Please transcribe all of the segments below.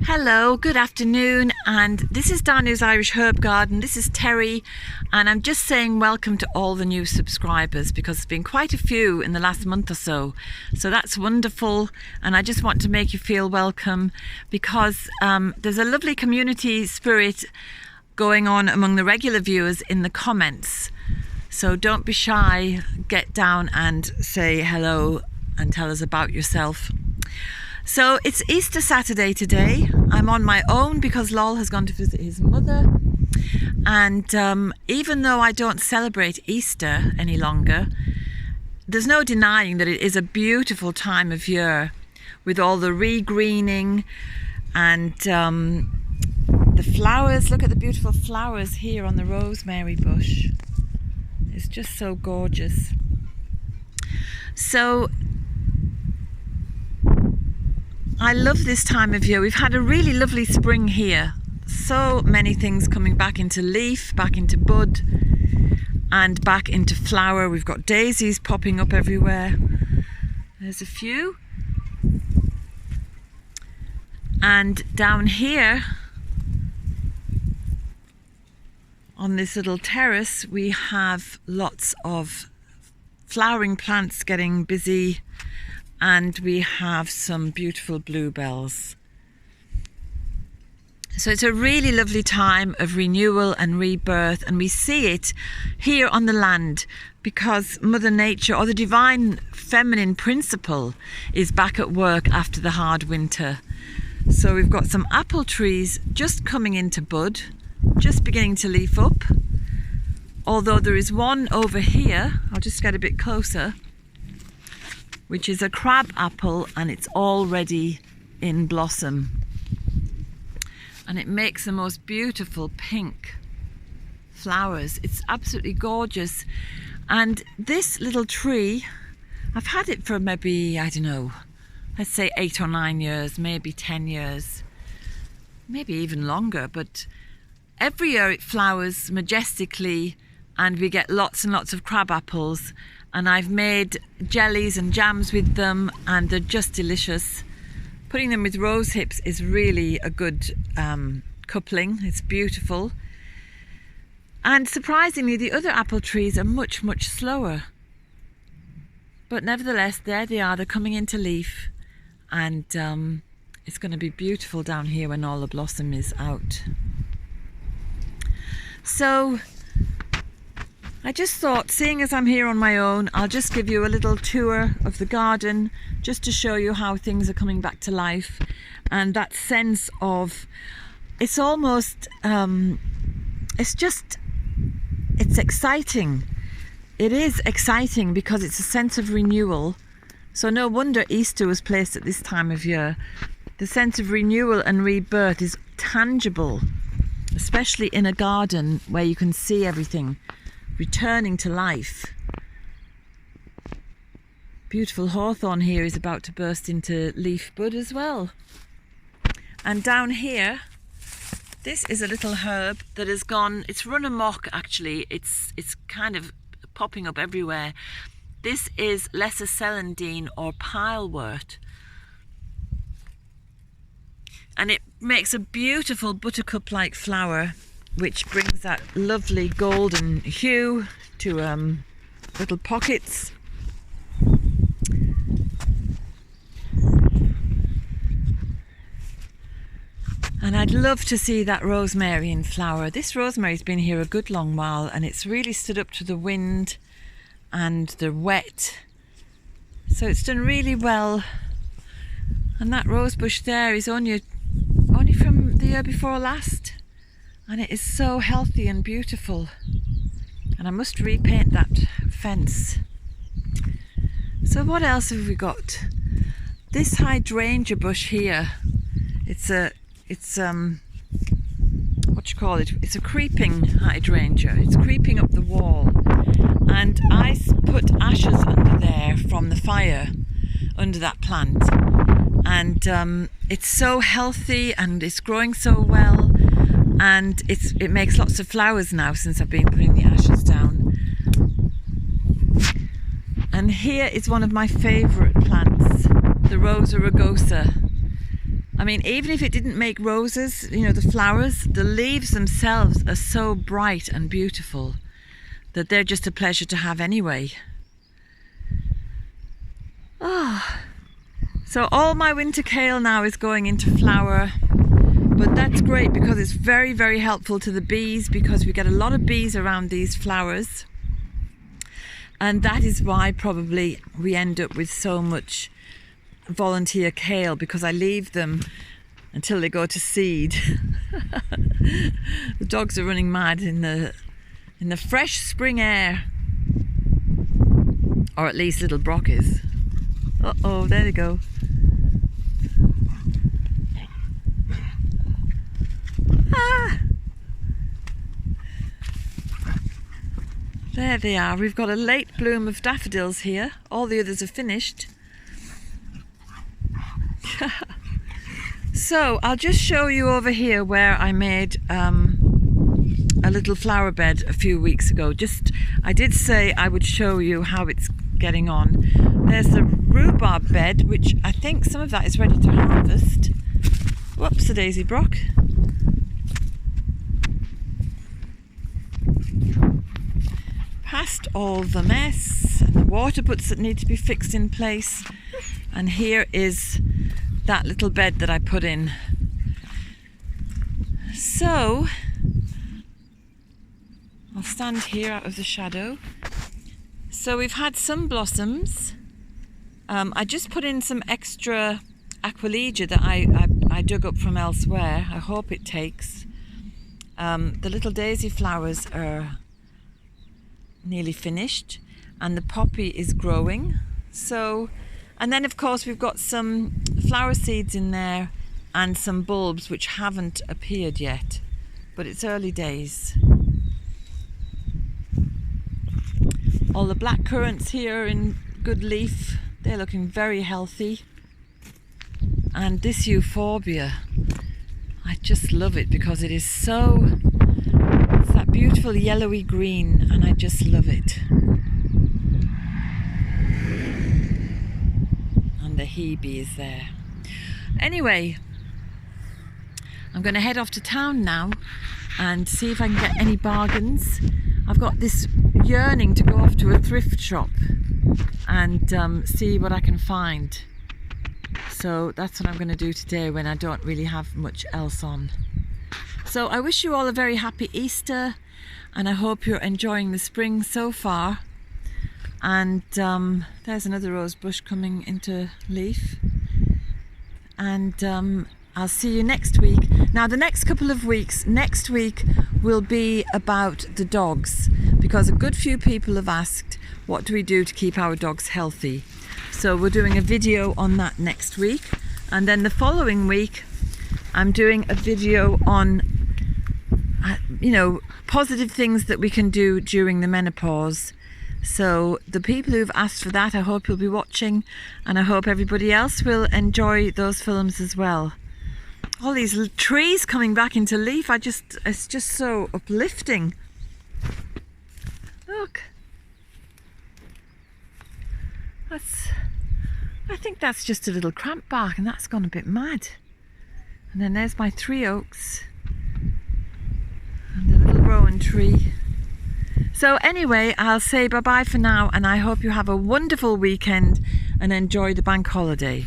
Hello, good afternoon, and this is Danu's Irish Herb Garden. This is Terry, and I'm just saying welcome to all the new subscribers because there's been quite a few in the last month or so. So that's wonderful, and I just want to make you feel welcome because there's a lovely community spirit going on among the regular viewers in the comments. So don't be shy, get down and say hello and tell us about yourself. So it's Easter Saturday today. I'm on my own because Lol has gone to visit his mother, and even though I don't celebrate Easter any longer, there's no denying that it is a beautiful time of year with all the re-greening and the flowers. Look at the beautiful flowers here on the rosemary bush. It's just so gorgeous. So I love this time of year. We've had a really lovely spring here. So many things coming back into leaf, back into bud, and back into flower. We've got daisies popping up everywhere. There's a few. And down here, on this little terrace, we have lots of flowering plants getting busy. And we have some beautiful bluebells. So it's a really lovely time of renewal and rebirth, and we see it here on the land because Mother Nature, or the divine feminine principle, is back at work after the hard winter. So we've got some apple trees just coming into bud, just beginning to leaf up. Although there is one over here, I'll just get a bit closer, which is a crab apple, and it's already in blossom. And it makes the most beautiful pink flowers. It's absolutely gorgeous. And this little tree, I've had it for maybe, I don't know, let's say 8 or 9 years, maybe 10 years, maybe even longer. But every year it flowers majestically and we get lots and lots of crab apples. And I've made jellies and jams with them, and they're just delicious. Putting them with rose hips is really a good coupling. It's beautiful. And surprisingly, the other apple trees are much, much slower. But nevertheless, there they are. They're coming into leaf, and it's going to be beautiful down here when all the blossom is out. So I just thought, seeing as I'm here on my own, I'll just give you a little tour of the garden just to show you how things are coming back to life, and that sense of, it's almost, it's exciting. It is exciting because it's a sense of renewal. So no wonder Easter was placed at this time of year. The sense of renewal and rebirth is tangible, especially in a garden where you can see everything returning to life. Beautiful hawthorn here is about to burst into leaf bud as well. And down here, this is a little herb that has gone, it's run amok actually, it's kind of popping up everywhere. This is lesser celandine or pilewort. And it makes a beautiful buttercup-like flower, which brings that lovely golden hue to little pockets. And I'd love to see that rosemary in flower. This rosemary's been here a good long while, and it's really stood up to the wind and the wet. So it's done really well. And that rose bush there is only from the year before last. And it is so healthy and beautiful. And I must repaint that fence. So what else have we got? This hydrangea bush here. It's what you call it? It's a creeping hydrangea. It's creeping up the wall. And I put ashes under there from the fire, under that plant. And it's so healthy and it's growing so well. And it makes lots of flowers now since I've been putting the ashes down. And here is one of my favourite plants, the Rosa rugosa. I mean, even if it didn't make roses, you know, the flowers, the leaves themselves are so bright and beautiful that they're just a pleasure to have anyway. Oh, so all my winter kale now is going into flower, but that's great because it's very, very helpful to the bees, because we get a lot of bees around these flowers, and that is why probably we end up with so much volunteer kale, because I leave them until they go to seed. The dogs are running mad in the fresh spring air, or at least little Brock is. Uh-oh, there they go. Ah! There they are. We've got a late bloom of daffodils here. All the others are finished. So I'll just show you over here where I made a little flower bed a few weeks ago. I did say I would show you how it's getting on. There's the rhubarb bed, which I think some of that is ready to harvest. Whoops, a daisy, Brock. Past all the mess and the water butts that need to be fixed in place. And here is that little bed that I put in. So I'll stand here out of the shadow. So we've had some blossoms. I just put in some extra aquilegia that I dug up from elsewhere. I hope it takes. The little daisy flowers are nearly finished, and the poppy is growing. So, and then of course we've got some flower seeds in there and some bulbs which haven't appeared yet, but it's early days. All the black currants here are in good leaf. They're looking very healthy. And this euphorbia, I just love it because it is so, it's that beautiful yellowy green, and I just love it. And the hebe is there. Anyway, I'm going to head off to town now and see if I can get any bargains. I've got this yearning to go off to a thrift shop and see what I can find. So that's what I'm going to do today when I don't really have much else on. So I wish you all a very happy Easter, and I hope you're enjoying the spring so far. And there's another rose bush coming into leaf. And I'll see you next week. Now the next couple of weeks, next week will be about the dogs, because a good few people have asked, what do we do to keep our dogs healthy? So we're doing a video on that next week, and then the following week I'm doing a video on positive things that we can do during the menopause. So the people who've asked for that, I hope you'll be watching, and I hope everybody else will enjoy those films as well. All these trees coming back into leaf, it's just so uplifting. Look. I think that's just a little cramp bark, and that's gone a bit mad. And then there's my 3 oaks and the little rowan tree. So anyway, I'll say bye-bye for now, and I hope you have a wonderful weekend and enjoy the bank holiday.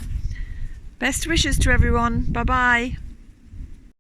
Best wishes to everyone. Bye-bye.